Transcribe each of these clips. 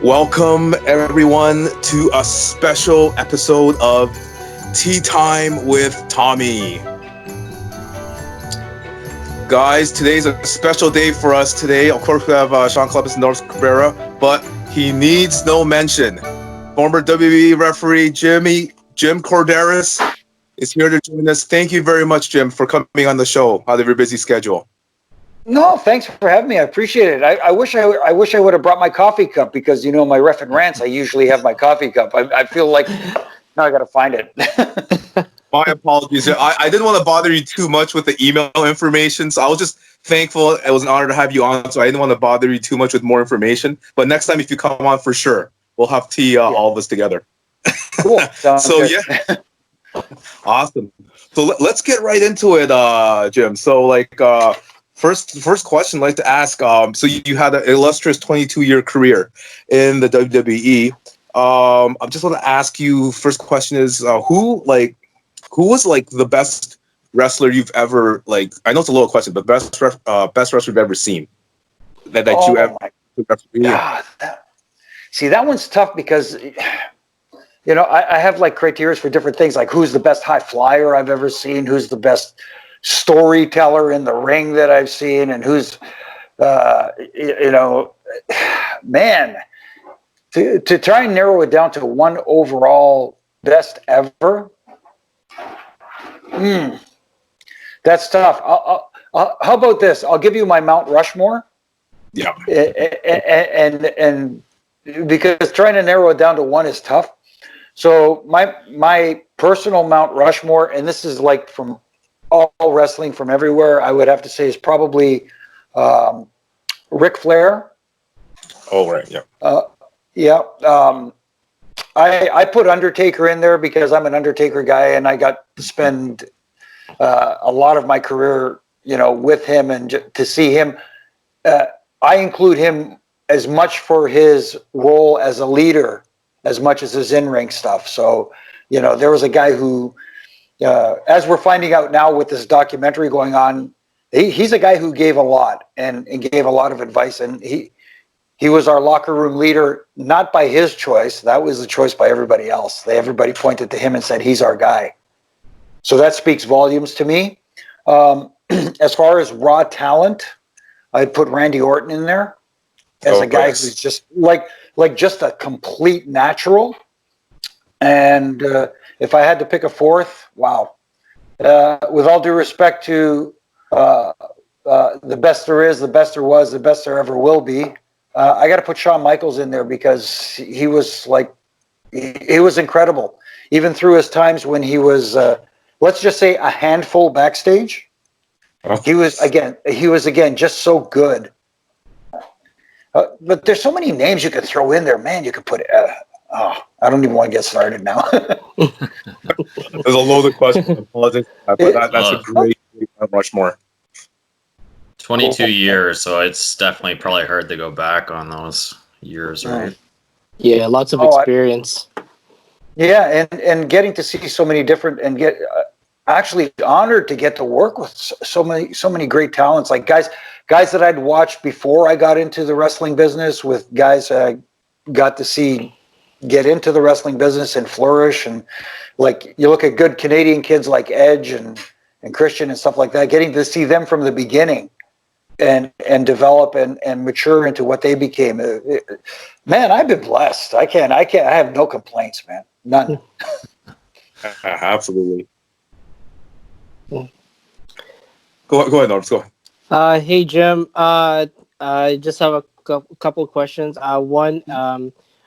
Welcome everyone to a special episode of Tea Time with Tommy. Guys, today's a special day for us today. Of course, we have Shawn Michaels and CABRERA, but he needs no mention. Former WWE referee Jim Korderas is here to join us. Thank you very much, Jim, for coming on the show out of your busy schedule. No, thanks for having me. I appreciate it. I wish I would have brought my coffee cup because, you know, my ref and rants, I usually have my coffee cup. I feel like now I got to find it. My apologies. I didn't want to bother you too much with the email information, so I was just thankful. It was an honor to have you on, so I didn't want to bother you too much with more information. But next time, if you come on, for sure, we'll have tea, all of us together. Cool. So, yeah. Awesome. So let's get right into it, Jim. So, like, first question I'd like to ask, so you had an illustrious 22-year career in the WWE. I just want to ask you, first question is, who was like the best wrestler you've ever, like, I know it's a little question, but best wrestler you've ever seen that you ever God, see, that one's tough because, you know, I have like criteria for different things, like who's the best high flyer I've ever seen, who's the best storyteller in the ring that I've seen, and who's, you know, man, to try and narrow it down to one overall best ever. That's tough. How about this? I'll give you my Mount Rushmore. Yeah. And because trying to narrow it down to one is tough. So my personal Mount Rushmore, and this is like from all wrestling from everywhere, I would have to say is probably Ric Flair. Oh, right. Yeah. I put Undertaker in there because I'm an Undertaker guy, and I got to spend a lot of my career, you know, with him, and to see him. I include him as much for his role as a leader as much as his in-ring stuff. So, you know, there was a guy who, as we're finding out now with this documentary going on, he's a guy who gave a lot and gave a lot of advice, and he was our locker room leader, not by his choice. That was the choice by everybody else. Everybody pointed to him and said, he's our guy. So that speaks volumes to me. As far as raw talent, I'd put Randy Orton in there as a guy who's just like just a complete natural. And if I had to pick a fourth, wow. With all due respect to the best there is, the best there was, the best there ever will be, I got to put Shawn Michaels in there because he was like, he was incredible. Even through his times when he was, let's just say, a handful backstage. He was again just so good. But there's so many names you could throw in there, man. You could put. I don't even want to get started now. There's a load of questions. I apologize, but that's a great Rushmore. 22 years, so it's definitely probably hard to go back on those years, right? Yeah, lots of experience. And getting to see so many different and get actually honored to get to work with so many great talents, like guys that I'd watched before I got into the wrestling business, with guys I got to see get into the wrestling business and flourish. And like you look at good Canadian kids like Edge and Christian and stuff like that, getting to see them from the beginning and develop and mature into what they became. Man, I've been blessed. I have no complaints, man. None. Absolutely. Go ahead, Norbs. Go ahead. Hey, Jim. I just have a couple of questions. One,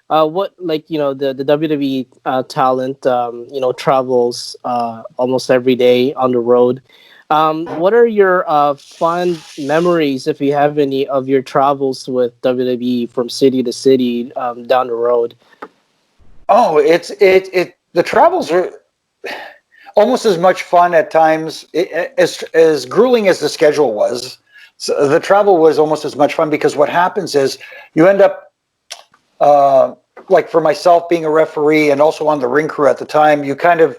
what, like, you know, the WWE talent, you know, travels almost every day on the road. What are your fond memories, if you have any, of your travels with WWE from city to city down the road? Oh, the travels are almost as much fun at times, as grueling as the schedule was. So the travel was almost as much fun, because what happens is you end up, like for myself being a referee and also on the ring crew at the time, you kind of,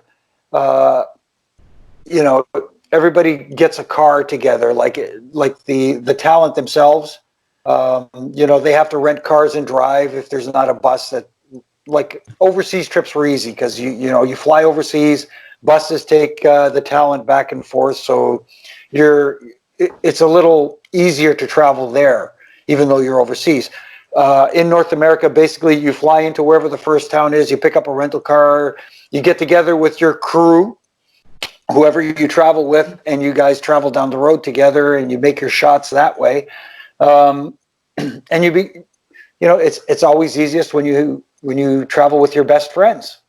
you know, everybody gets a car together, like the talent themselves They have to rent cars and drive if there's not a bus. That, like, overseas trips were easy because you fly overseas, buses take the talent back and forth, so it's a little easier to travel there, even though you're overseas. In North America, basically, you fly into wherever the first town is, you pick up a rental car, you get together with your crew, whoever you travel with, and you guys travel down the road together, and you make your shots that way. And it's always easiest when you travel with your best friends.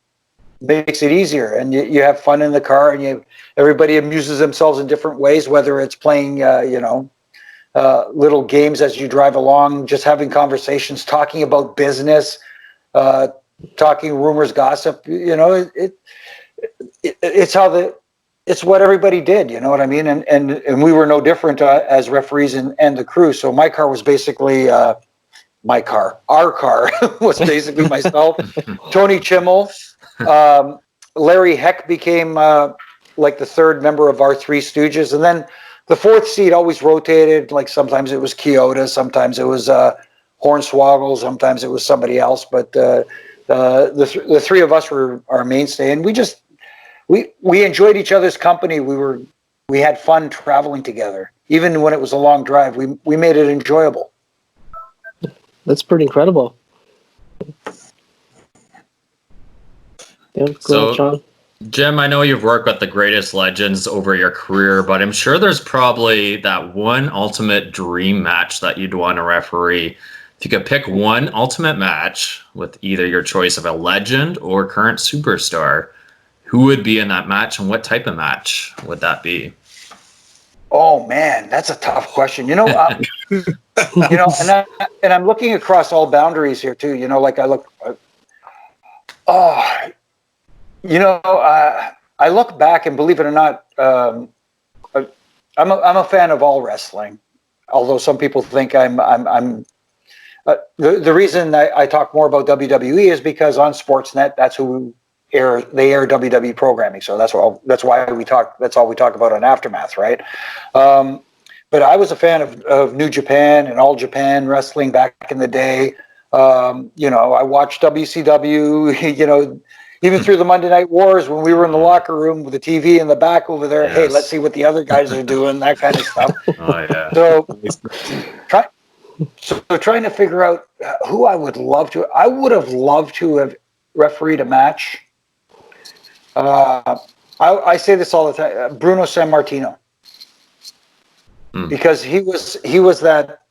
Makes it easier, and you have fun in the car, and everybody amuses themselves in different ways, whether it's playing little games as you drive along, just having conversations, talking about business, talking rumors, gossip. It's what everybody did, you know what I mean? And we were no different as referees and the crew. So my car was basically our car was basically myself, Tony Chimmel, Larry Heck became like the third member of our Three Stooges, and then the fourth seat always rotated. Like sometimes it was Kyoto, sometimes it was Hornswoggle, sometimes it was somebody else. But the three of us were our mainstay, and we enjoyed each other's company. We had fun traveling together, even when it was a long drive. We made it enjoyable. That's pretty incredible. Yeah, So, John. Jim, I know you've worked with the greatest legends over your career, but I'm sure there's probably that one ultimate dream match that you'd want to referee. If you could pick one ultimate match with either your choice of a legend or current superstar, who would be in that match, and what type of match would that be? Oh man, that's a tough question. And I'm looking across all boundaries here too. I look back, and believe it or not, I'm a fan of all wrestling. Although some people think I'm the reason I talk more about WWE is because on Sportsnet, that's who they air WWE programming. So that's why we talk. That's all we talk about on Aftermath, right? But I was a fan of New Japan and All Japan Wrestling back in the day. I watched WCW. Even through the Monday Night Wars, when we were in the locker room with the TV in the back over there, hey, let's see what the other guys are doing, that kind of stuff. Oh yeah. So trying to figure out who I would love to. I would have loved to have refereed a match. I say this all the time. Bruno Sammartino, because he was that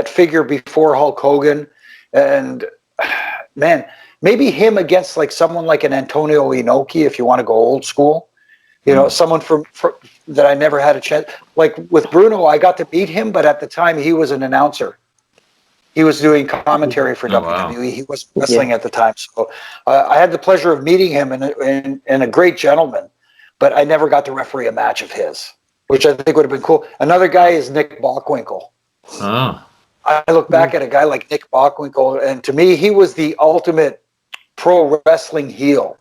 figure before Hulk Hogan, and man. Maybe him against like someone like an Antonio Inoki, if you want to go old school. Someone from that I never had a chance. Like with Bruno, I got to meet him, but at the time he was an announcer. He was doing commentary for WWE. Wow. He was wrestling at the time. So I had the pleasure of meeting him, and a great gentleman. But I never got to referee a match of his, which I think would have been cool. Another guy is Nick Bockwinkel. Oh. I look back at a guy like Nick Bockwinkel, and to me, he was the ultimate pro wrestling heel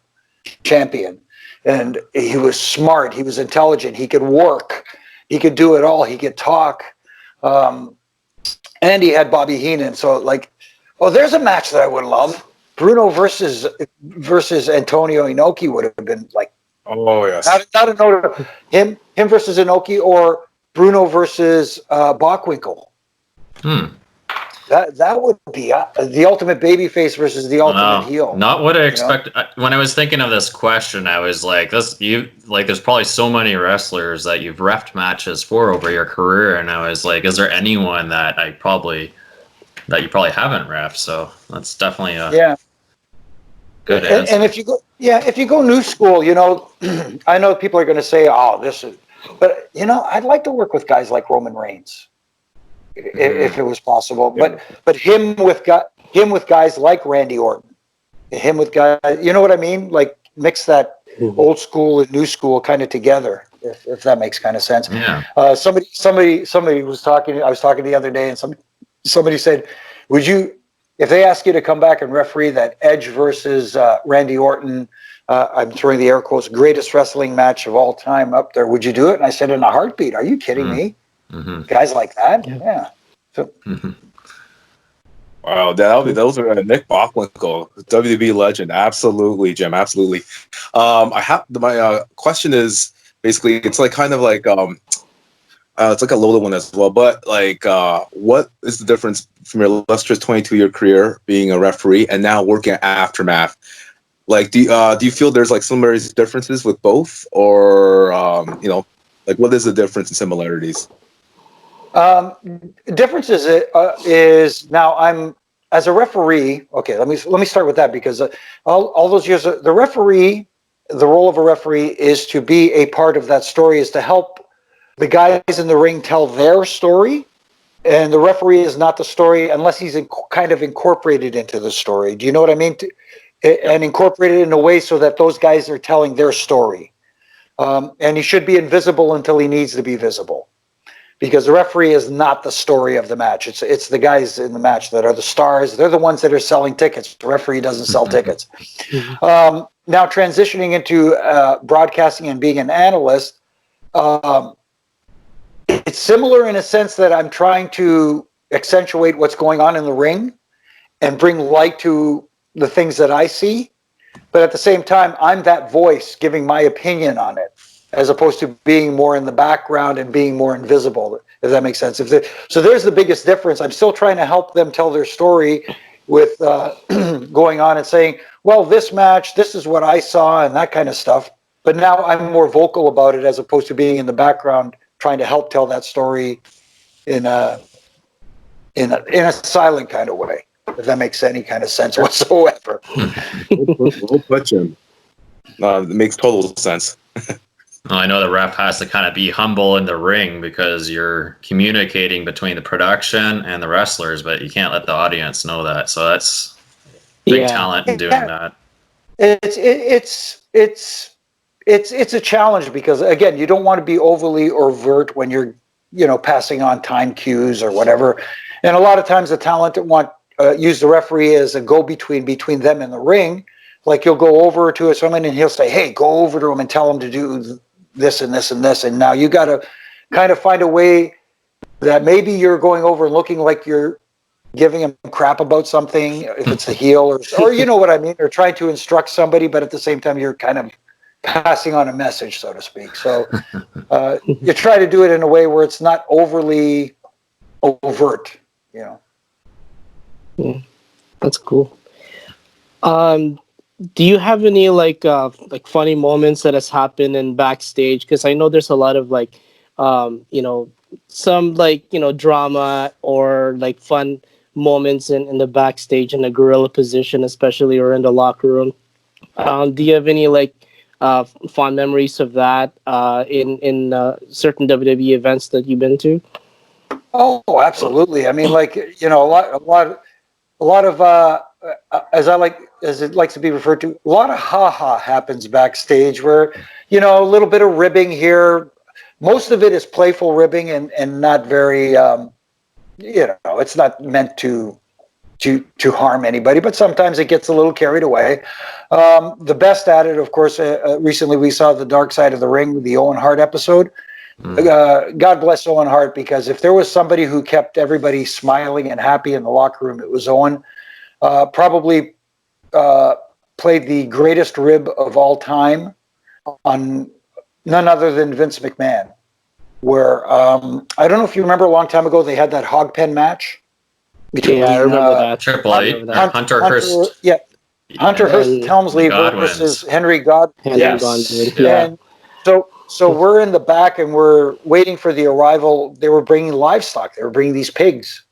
champion. And he was smart. He was intelligent. He could work. He could do it all. He could talk. And he had Bobby Heenan. So there's a match that I would love. Bruno versus Antonio Inoki would have been like, oh yes. Not a note of him versus Inoki, or Bruno versus Bockwinkel. That would be the ultimate babyface versus the ultimate heel. Not what I expect. When I was thinking of this question, I was like, there's probably so many wrestlers that you've reffed matches for over your career, and I was like, is there anyone that you probably haven't reffed? So that's definitely a good answer. And if you go new school, I know people are going to say, oh, this is, but I'd like to work with guys like Roman Reigns. If it was possible, but him with guys like Randy Orton, him with guys, you know what I mean? Like mix that old school and new school kind of together, if that makes kind of sense. Yeah. Somebody was talking. I was talking the other day, and somebody said, "Would you, if they ask you to come back and referee that Edge versus Randy Orton, I'm throwing the air quotes, greatest wrestling match of all time up there, would you do it?" And I said, "In a heartbeat. Are you kidding me?" Mm-hmm. Guys like that, yeah. So Wow, those are Nick Bockwinkel, WWE legend. Absolutely, Jim. Absolutely. I have my question is basically it's like kind of like it's like a loaded one as well. But like, what is the difference from your illustrious 22-year career being a referee and now working at Aftermath? Like, do you feel there's like similarities, differences with both, or like what is the difference and similarities? Difference is now I'm as a referee. Okay, let me start with that because all those years, the role of a referee is to be a part of that story, is to help the guys in the ring tell their story, and the referee is not the story unless he's kind of incorporated into the story. Do you know what I mean? And incorporated in a way so that those guys are telling their story, and he should be invisible until he needs to be visible. Because the referee is not the story of the match. It's the guys in the match that are the stars. They're the ones that are selling tickets. The referee doesn't sell tickets. Now transitioning into broadcasting and being an analyst, it's similar in a sense that I'm trying to accentuate what's going on in the ring and bring light to the things that I see. But at the same time, I'm that voice giving my opinion on it, as opposed to being more in the background and being more invisible, if that makes sense. So there's the biggest difference. I'm still trying to help them tell their story with going on and saying, well, this match, this is what I saw and that kind of stuff. But now I'm more vocal about it as opposed to being in the background trying to help tell that story in a silent kind of way, if that makes any kind of sense whatsoever. We'll put you. It makes total sense. I know the ref has to kind of be humble in the ring because you're communicating between the production and the wrestlers, but you can't let the audience know that. So that's big talent in doing that. It's a challenge because again, you don't want to be overly overt when you're passing on time cues or whatever. And a lot of times the talent want use the referee as a go-between between them and the ring. Like you'll go over to someone and he'll say, hey, go over to him and tell him to do this and this and this. And now you got to kind of find a way that maybe you're going over and looking like you're giving him crap about something, if it's a heel or you know what I mean, or trying to instruct somebody, but at the same time, you're kind of passing on a message, so to speak. So you try to do it in a way where it's not overly overt, Yeah, that's cool. Do you have any like funny moments that has happened in backstage? Because I know there's a lot of like, some like drama or like fun moments in the backstage in a gorilla position, especially or in the locker room. Do you have any like fond memories of that in certain WWE events that you've been to? Oh, absolutely. I mean, like a lot of as it likes to be referred to, a lot of ha-ha happens backstage where, a little bit of ribbing here. Most of it is playful ribbing and not very, it's not meant to harm anybody, but sometimes it gets a little carried away. The best at it, of course, recently we saw the Dark Side of the Ring, the Owen Hart episode. God bless Owen Hart, because if there was somebody who kept everybody smiling and happy in the locker room, it was Owen. Probably played the greatest rib of all time on none other than Vince McMahon, where I don't know if you remember a long time ago, they had that hog pen match between I remember that. Triple H, Hunter Hearst. Yeah, Hunter Hearst Helmsley versus Henry Godwinn. And so we're in the back and we're waiting for the arrival. They were bringing livestock. They were bringing these pigs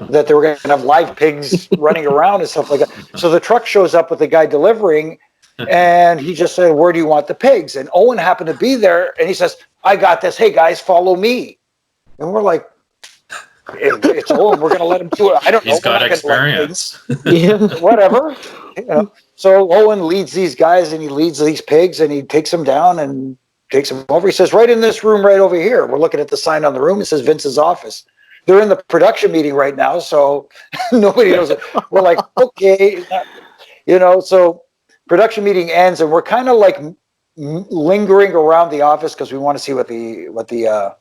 that they were going to have live pigs running around and stuff like that. So the truck shows up with the guy delivering, and he just said, where do you want the pigs? And Owen happened to be there, and he says, I got this. Hey, guys, follow me. And we're like, it's Owen. We're going to let him do it. I don't know. He's got experience. Whatever. So Owen leads these guys, and he leads these pigs, and he takes them down and takes them over. He says, right in this room right over here. We're looking at the sign on the room. It says Vince's office. They're in the production meeting right now, so nobody knows it. We're like, okay, so production meeting ends, and we're kind of like lingering around the office because we want to see what the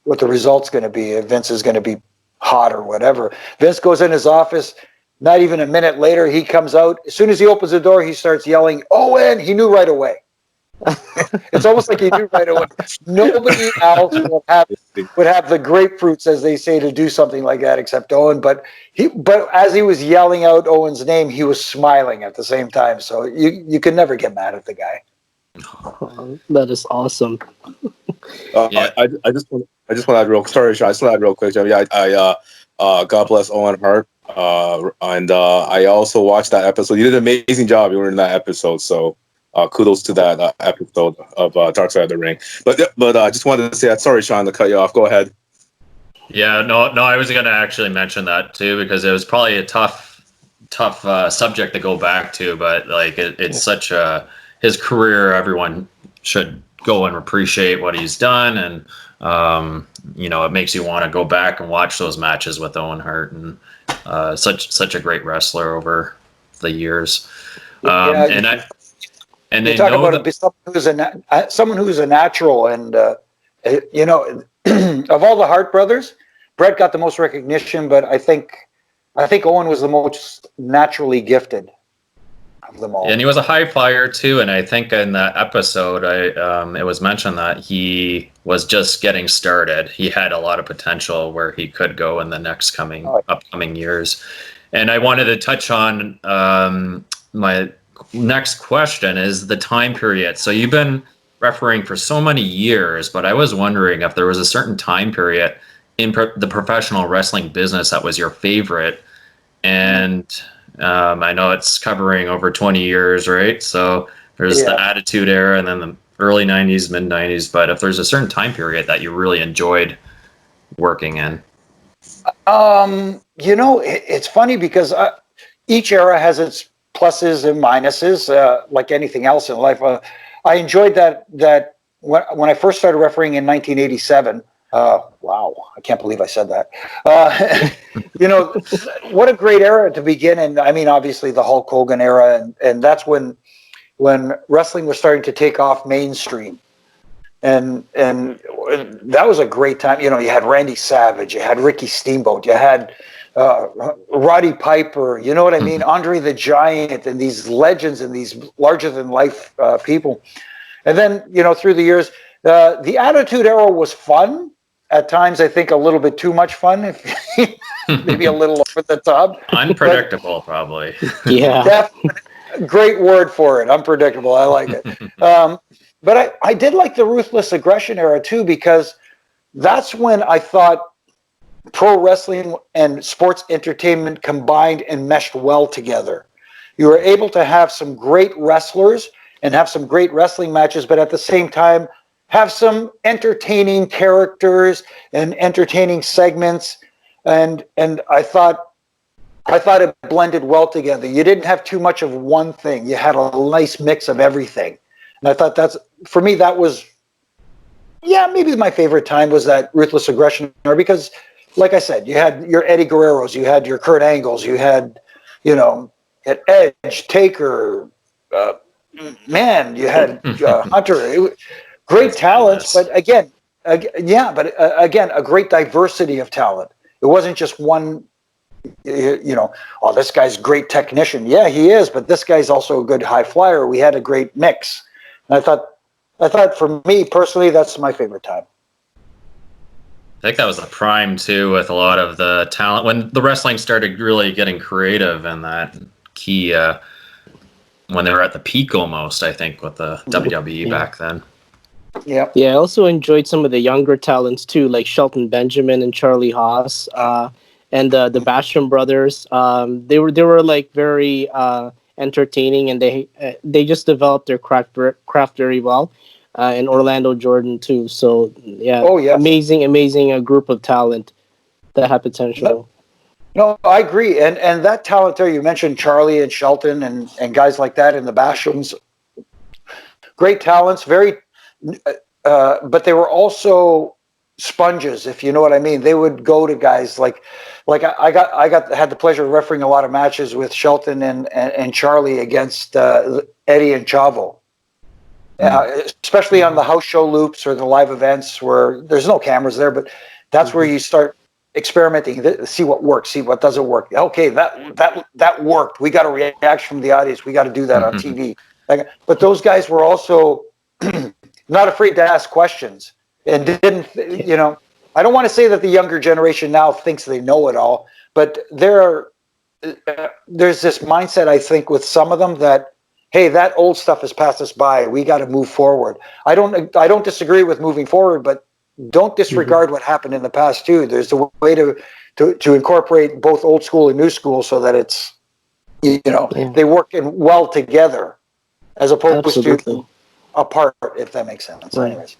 result's going to be. If Vince is going to be hot or whatever. Vince goes in his office. Not even a minute later, he comes out. As soon as he opens the door, he starts yelling, "Owen!" He knew right away. It's almost like he knew right away. Nobody else would have the grapefruits, as they say, to do something like that except Owen. But as he was yelling out Owen's name, he was smiling at the same time. So you could never get mad at the guy. That is awesome. I just want to add real. Sorry, Sean. I just want to add real quick, Jim. Yeah, God bless Owen Hart. And I also watched that episode. You did an amazing job. You were in that episode, so kudos to that episode of Dark Side of the Ring. But I just wanted to say that. Sorry, Sean, to cut you off. Go ahead. Yeah, no, I was going to actually mention that too, because it was probably a tough subject to go back to. But like, it's such his career. Everyone should go and appreciate what he's done, and it makes you want to go back and watch those matches with Owen Hart, and such a great wrestler over the years. And you talk about someone who's a natural, and of all the Hart brothers, Bret got the most recognition, but I think Owen was the most naturally gifted of them all. And he was a high flyer too, and I think in that episode, it was mentioned that he was just getting started. He had a lot of potential where he could go in the next upcoming years. And I wanted to touch on my next question is the time period. So you've been refereeing for so many years, but I was wondering if there was a certain time period in the professional wrestling business that was your favorite. And I know it's covering over 20 years, right? So there's the Attitude Era and then the early 90s, mid 90s. But if there's a certain time period that you really enjoyed working in. It's funny because each era has its pluses and minuses, like anything else in life. I enjoyed that when I first started refereeing in 1987. Wow, I can't believe I said that. What a great era to begin. And I mean, obviously the Hulk Hogan era, and that's when wrestling was starting to take off mainstream. And that was a great time. You had Randy Savage, you had Ricky Steamboat, you had Roddy Piper, you know what I mean? Andre the Giant, and these legends and these larger than life people. And then, through the years, the Attitude Era was fun. At times, I think a little bit too much fun, if maybe a little over the top. Unpredictable, probably. Yeah. Great word for it. Unpredictable. I like it. But I did like the Ruthless Aggression era too, because that's when I thought pro wrestling and sports entertainment combined and meshed well together. You were able to have some great wrestlers and have some great wrestling matches, but at the same time, have some entertaining characters and entertaining segments. And I thought it blended well together. You didn't have too much of one thing. You had a nice mix of everything. And I thought for me, that was, maybe my favorite time was that Ruthless Aggression era, because like I said, you had your Eddie Guerreros, you had your Kurt Angles, you had, at Edge, Taker, you had Hunter. Great talents, but again, a great diversity of talent. It wasn't just one, this guy's a great technician. Yeah, he is, but this guy's also a good high flyer. We had a great mix. And I thought for me personally, that's my favorite time. I think that was the prime too, with a lot of the talent when the wrestling started really getting creative, and that key when they were at the peak almost, I think, with the WWE back then. Yeah. I also enjoyed some of the younger talents too, like Shelton Benjamin and Charlie Haas, and the Basham brothers. They were like very entertaining, and they just developed their craft very well. And Orlando Jordan too. So amazing group of talent that had potential. No, I agree, and that talent there you mentioned, Charlie and Shelton and guys like that, and the Bashams, great talents, very. But they were also sponges, if you know what I mean. They would go to guys like I had the pleasure of refereeing a lot of matches with Shelton and Charlie against Eddie and Chavo, especially on the house show loops or the live events where there's no cameras there, but that's where you start experimenting, see what works, see what doesn't work. Okay, that worked. We got a reaction from the audience. We got to do that on TV. But those guys were also not afraid to ask questions and didn't, you know. I don't want to say that the younger generation now thinks they know it all, but there's this mindset, I think, with some of them that, hey, that old stuff has passed us by. We got to move forward. I don't disagree with moving forward, but don't disregard what happened in the past too. There's a way to incorporate both old school and new school so that it's, you know, they work well together as opposed to apart, if that makes sense. Right. Anyways.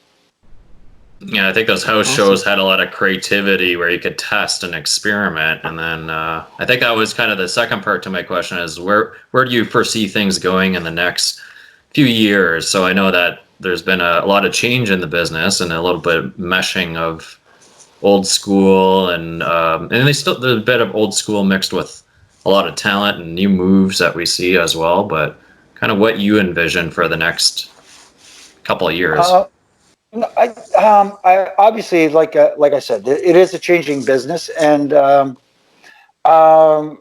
Yeah, I think those house shows had a lot of creativity where you could test and experiment. And then I think that was kind of the second part to my question is where do you foresee things going in the next few years? So I know that there's been a lot of change in the business and a little bit meshing of old school and there's a bit of old school mixed with a lot of talent and new moves that we see as well. But kind of what you envision for the next couple of years. I obviously, like I said, it is a changing business, and of all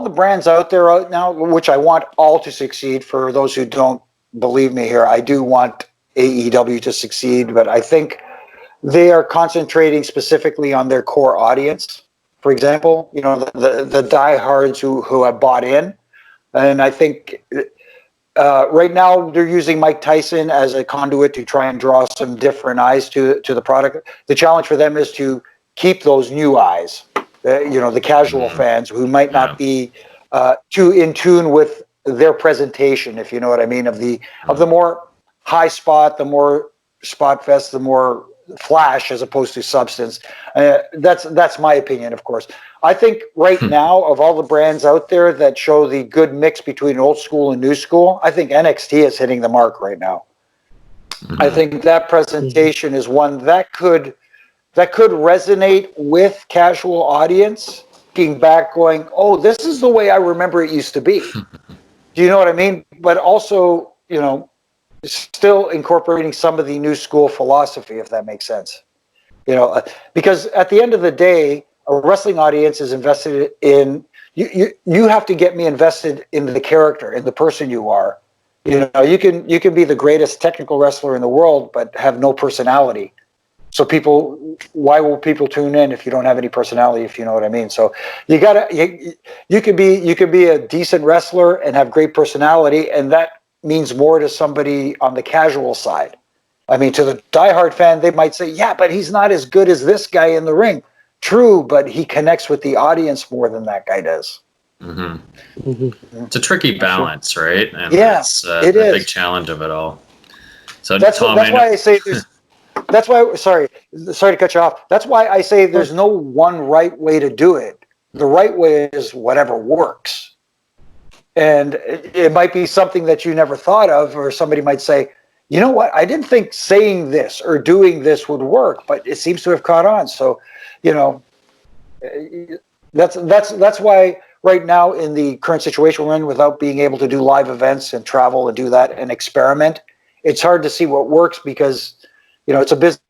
the brands out there right now, which I want all to succeed. For those who don't believe me here, I do want AEW to succeed, but I think they are concentrating specifically on their core audience. For example, you know, the diehards who have bought in, and I think. Right now, they're using Mike Tyson as a conduit to try and draw some different eyes to the product. The challenge for them is to keep those new eyes, you know, the casual fans who might not be too in tune with their presentation, if you know what I mean, of the more high spot, the more spot fest, the more flash as opposed to substance. That's my opinion, of course. I think right now, of all the brands out there that show the good mix between old school and new school, I think NXT is hitting the mark right now. I think that presentation is one that could resonate with casual audience, looking back going, oh, this is the way I remember it used to be. Do you know what I mean? But also, you know, still incorporating some of the new school philosophy, if that makes sense. You know, because at the end of the day, a wrestling audience is invested in you. You have to get me invested in the character, in the person you are. You know, you can be the greatest technical wrestler in the world, but have no personality. So why will people tune in if you don't have any personality? If you know what I mean. So you could be a decent wrestler and have great personality, and that means more to somebody on the casual side. I mean, to the diehard fan, they might say, yeah, but he's not as good as this guy in the ring. True, but he connects with the audience more than that guy does. It's a tricky balance, right? And yes, it is the big challenge of it all. So that's why I say there's. That's why. Sorry to cut you off. That's why I say there's no one right way to do it. The right way is whatever works, and it might be something that you never thought of, or somebody might say, you know what, I didn't think saying this or doing this would work, but it seems to have caught on. So, you know, that's why right now in the current situation we're in, without being able to do live events and travel and do that and experiment, it's hard to see what works because, you know, it's a business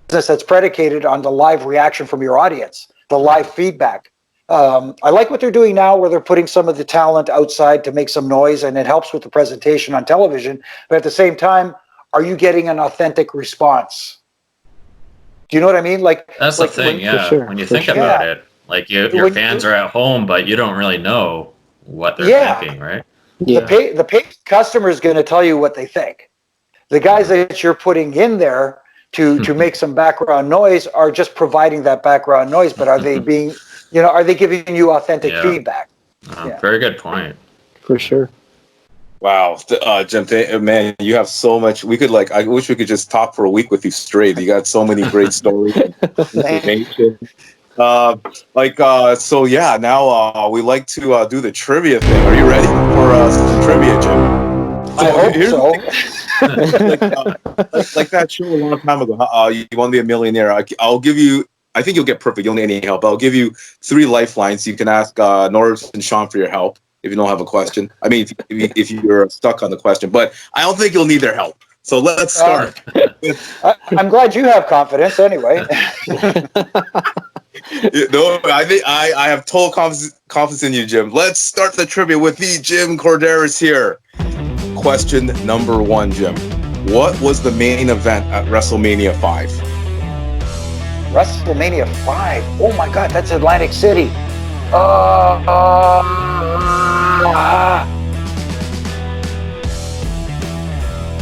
that's predicated on the live reaction from your audience, the live feedback. I like what they're doing now where they're putting some of the talent outside to make some noise, and it helps with the presentation on television. But at the same time, are you getting an authentic response? Do you know what I mean? Like that's the thing, when you think about it, like your fans are at home, but you don't really know what they're thinking, right? Yeah. The paid customer is going to tell you what they think. The guys that you're putting in there to make some background noise are just providing that background noise, but are they being, you know, are they giving you authentic feedback? Very good point. For sure. Wow, Jim, man, you have so much. We could I wish we could just talk for a week with you straight. You got so many great stories, information. So yeah, now we like to do the trivia thing. Are you ready for some trivia, Jim? I hope so. Like that show a long time ago. You want to be a millionaire? I'll give you. I think you'll get perfect. You don't need any help. I'll give you 3 lifelines. You can ask NORBZ and Shawn for your help if you don't have a question. I mean, if you're stuck on the question, but I don't think you'll need their help. So let's start. I'm glad you have confidence anyway. No, I think I have total confidence in you, Jim. Let's start the trivia with the Jim Korderas here. Question number 1, Jim. What was the main event at WrestleMania 5? WrestleMania 5. Oh my God, that's Atlantic City.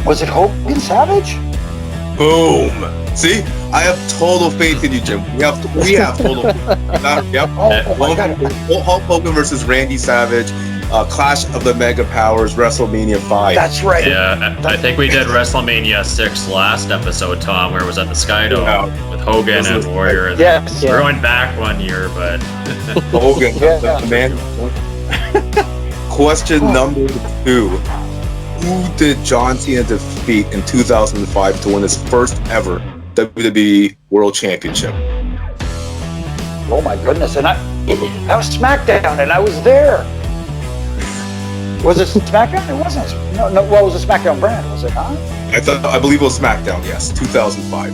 Was it Hogan Savage? Boom. See, I have total faith in you, Jim. We have total faith. Yep. Oh my God. Hulk Hogan versus Randy Savage, Clash of the Mega Powers, WrestleMania 5. That's right. Yeah, I think we did WrestleMania 6 last episode, Tom, where it was at the Skydome with Hogan and Warrior. And Yes. we're going back 1 year, but Hogan, Yeah. the man. Question number 2. Who did John Cena defeat in 2005 to win his first ever WWE World Championship? Oh my goodness. And I was SmackDown and I was there. Was it SmackDown? It wasn't. No. Well, it was a SmackDown brand, was it not? I believe it was SmackDown. Yes, 2005.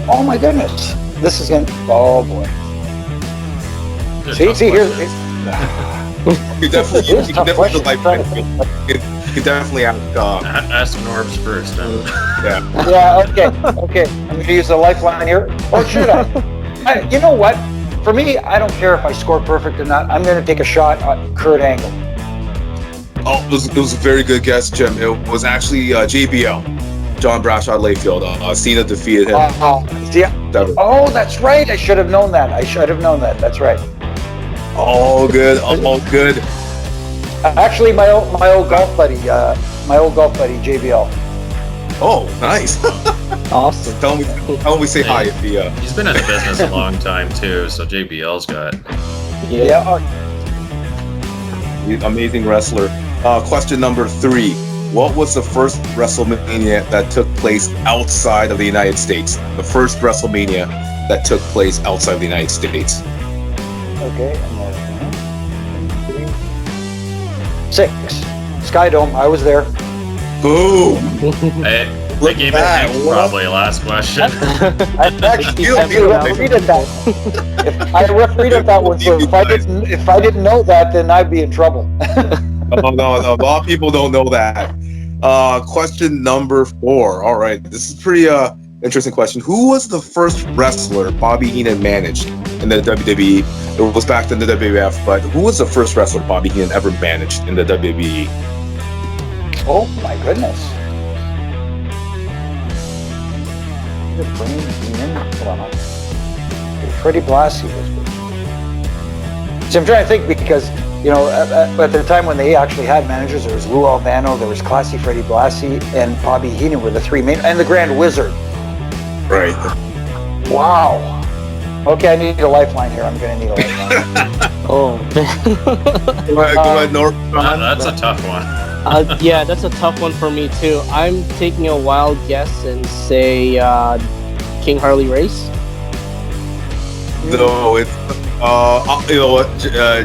Oh my goodness. This is gonna. Oh boy. See, here's. You definitely, you can definitely ask. ask Norbs first. Yeah. Yeah. Okay. I'm gonna use the lifeline here. Or should I? You know what? For me, I don't care if I score perfect or not. I'm gonna take a shot at Kurt Angle. Oh, it was a very good guess, Jim. It was actually JBL, John Bradshaw Layfield. Cena defeated him. Yeah. Oh, that's right. I should have known that. That's right. All good. Actually, my old golf buddy, JBL. Oh, nice. Awesome. Tell him we say hi if he. He's been in the business a long time too, so JBL's got. Yeah. Amazing wrestler. Question number 3. What was the first WrestleMania that took place outside of the United States? The first WrestleMania that took place outside of the United States. Okay. 6. Skydome. I was there. Boom. I gave it that. Nick probably last question. I actually refereed at that. I refereed at that one. So if I didn't know that, then I'd be in trouble. No. A lot of people don't know that. Question number 4. All right. This is pretty interesting question. Who was the first wrestler Bobby Heenan managed in the WWE? It was back in the WWF, but who was the first wrestler Bobby Heenan ever managed in the WWE? Oh my goodness. Freddie Blassie was good. So I'm trying to think because, you know, at the time when they actually had managers, there was Lou Albano, there was Classy Freddie Blassie, and Bobby Heenan were the 3 main, and the Grand Wizard. Right. Wow. Okay, I need a lifeline here. I'm going to need a lifeline. Oh. Go ahead, Norm. That's a tough one. Yeah, that's a tough one for me too. I'm taking a wild guess and say King Harley Race. No, it's you know what?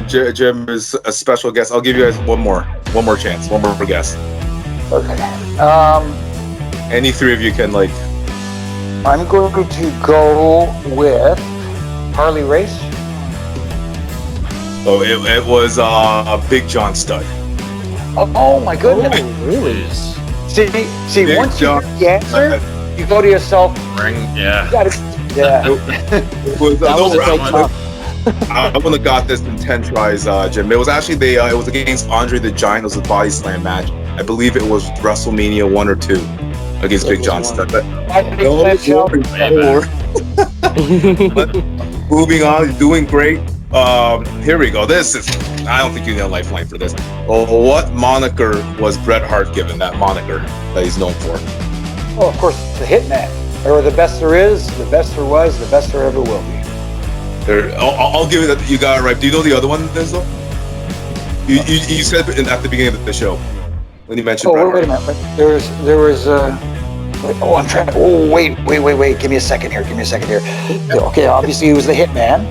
Jim is a special guest. I'll give you guys one more chance, one more guess. Okay. Any 3 of you can like. I'm going to go with Harley Race. Oh, it was Big John Studd. Oh my goodness! Really? See, Big once you John get the answer, you go to yourself. Ring, yeah. You gotta, yeah. It was, That was a great talk. I wouldn't have got this in 10 tries, Jim. It was actually it was against Andre the Giant. It was a body slam match. I believe it was WrestleMania 1 or 2 against Big John Studd. But moving on, doing great. Here we go. This is, I don't think you need a lifeline for this. Oh, what moniker was Bret Hart given? That moniker that he's known for. Oh, of course, the Hitman, or the best there is, the best there was, the best there ever will be. I'll give you that. You got it right. Do you know the other one, Denzel? You said it at the beginning of the show when you mentioned. Oh, wait a minute. There was. Oh, I'm trying. Oh, wait. Give me a second here. Okay, obviously he was the Hitman.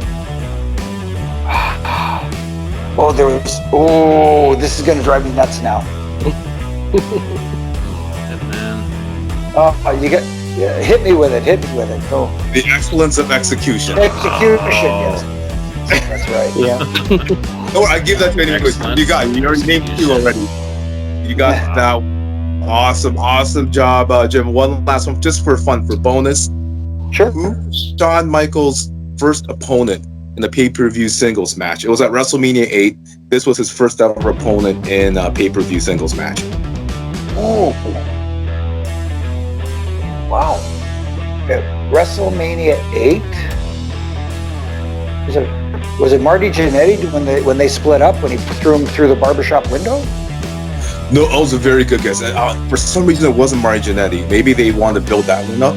Oh, there was. Oh, this is gonna drive me nuts now. And then You get. Yeah, hit me with it. Go. The excellence of execution. Execution, yes. That's right. Yeah. Oh, I give that to you. Excellent. You got it. You already named two already. You got it now. Awesome job, Jim. One last one, just for fun, for bonus. Sure. Who was Shawn Michaels' first opponent in the pay-per-view singles match? It was at WrestleMania 8. This was his first ever opponent in a pay-per-view singles match. Oh. Wow. At WrestleMania 8? Was it Marty Jannetty when they split up, when he threw him through the barbershop window? No, that was a very good guess. For some reason, it wasn't Marty Jannetty. Maybe they wanted to build that one up.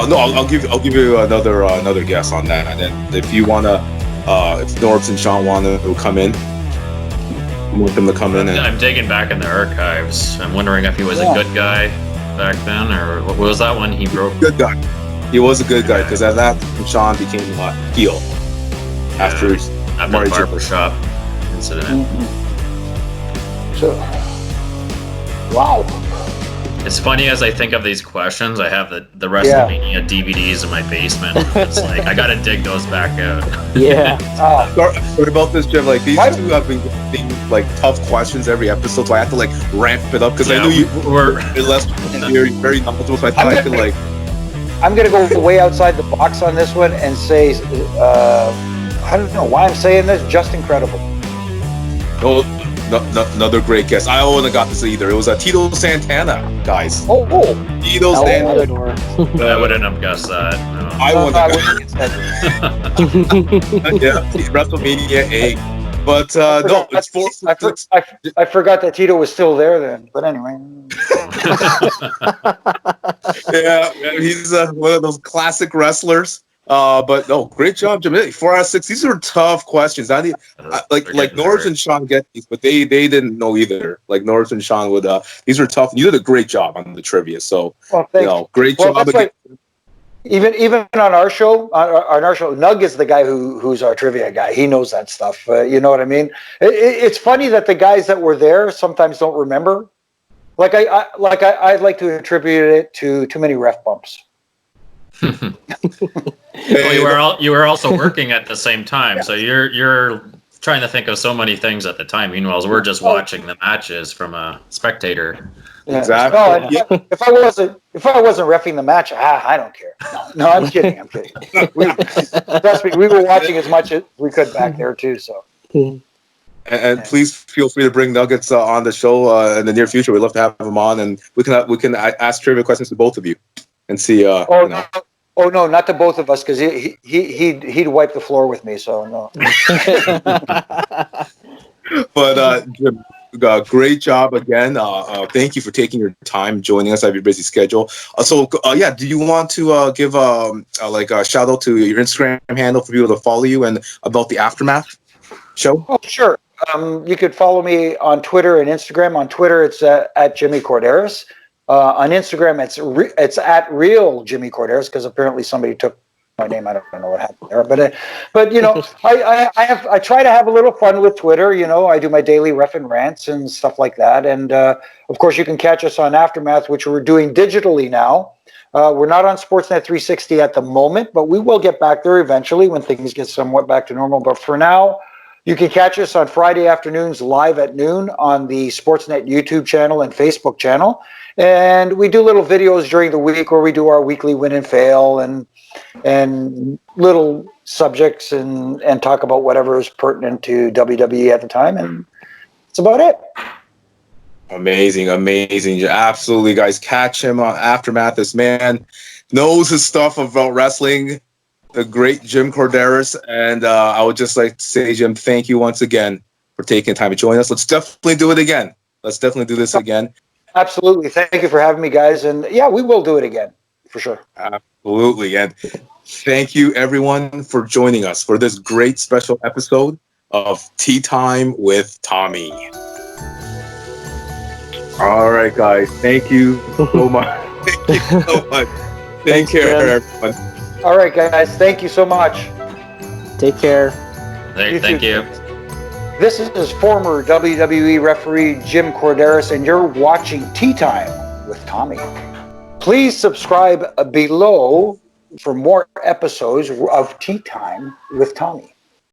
No, I'll give you another guess on that. And then if you wanna, if NORBZ and Shawn want to come in, I want them to come in. And I'm digging back in the archives. I'm wondering if he was a good guy back then, or what was that one he broke? Good guy. He was a good guy because at that Shawn became a heel after the barbershop incident. Mm-hmm. So, wow. It's funny as I think of these questions. I have the WrestleMania DVDs in my basement. It's like I gotta dig those back out. Yeah. What about this, Jim? Like these two have been getting like tough questions every episode, so I have to like ramp it up because I knew you were very knowledgeable. So I thought I could like. I'm gonna go way outside the box on this one and say, I don't know why I'm saying this. Just incredible. Oh, another great guess. I wouldn't have got this either. It was a TITO Santana, guys. Oh. TITO Santana. I wouldn't have guessed that. No. I wouldn't have guessed that. Yeah, WrestleMania 8. But no, it's four. I forgot that Tito was still there then. But anyway. Yeah, he's one of those classic wrestlers. But no, great job, Jim. 4 out of 6. These are tough questions. Like NORBZ and Shawn get these, but they didn't know either. Like NORBZ and Shawn would. These are tough. You did a great job on the trivia. So great job again. Even on our show, Nug is the guy who's our trivia guy. He knows that stuff. You know what I mean? It's funny that the guys that were there sometimes don't remember. Like I like to attribute it to too many ref bumps. Well, you were also working at the same time, so you're trying to think of so many things at the time. Meanwhile, we're just watching the matches from a spectator. Yeah. Exactly. No, if I wasn't reffing the match, I don't care. No, I'm kidding. Trust me, we were watching as much as we could back there too. So. And please feel free to bring Nuggets on the show in the near future. We'd love to have him on, and we can ask trivia questions to both of you and see. Oh no, not to both of us, because he'd wipe the floor with me. So no. But Jim, great job again. Thank you for taking your time joining us out of your busy schedule. Do you want to give a shout out to your Instagram handle for people to follow you and about the Aftermath show? Oh, sure. You could follow me on Twitter and Instagram. On Twitter, it's at Jimmy Korderas. On Instagram, it's at real Jimmy Korderas, because apparently somebody took my name. I don't know what happened there, but you know, I try to have a little fun with Twitter. You know, I do my daily ref and rants and stuff like that. And of course, you can catch us on Aftermath, which we're doing digitally now. We're not on Sportsnet 360 at the moment, but we will get back there eventually when things get somewhat back to normal. But for now, you can catch us on Friday afternoons live at noon on the Sportsnet YouTube channel and Facebook channel. And we do little videos during the week where we do our weekly win and fail and little subjects and talk about whatever is pertinent to WWE at the time. And that's about it. Amazing. Absolutely, guys. Catch him on Aftermath. This man knows his stuff about wrestling. The great Jim Korderas. And I would just like to say, Jim, thank you once again for taking time to join us. Let's definitely do it again. Let's definitely do this again. Absolutely. Thank you for having me, guys. And yeah, we will do it again for sure. Absolutely. And thank you, everyone, for joining us for this great special episode of Tea Time with Tommy. All right, guys. Thank you so much. Thank you so much. Take care, everyone. All right, guys. Thank you so much. Take care. Thank you. This is former WWE referee Jim Korderas, and you're watching Tea Time with Tommy. Please subscribe below for more episodes of Tea Time with Tommy.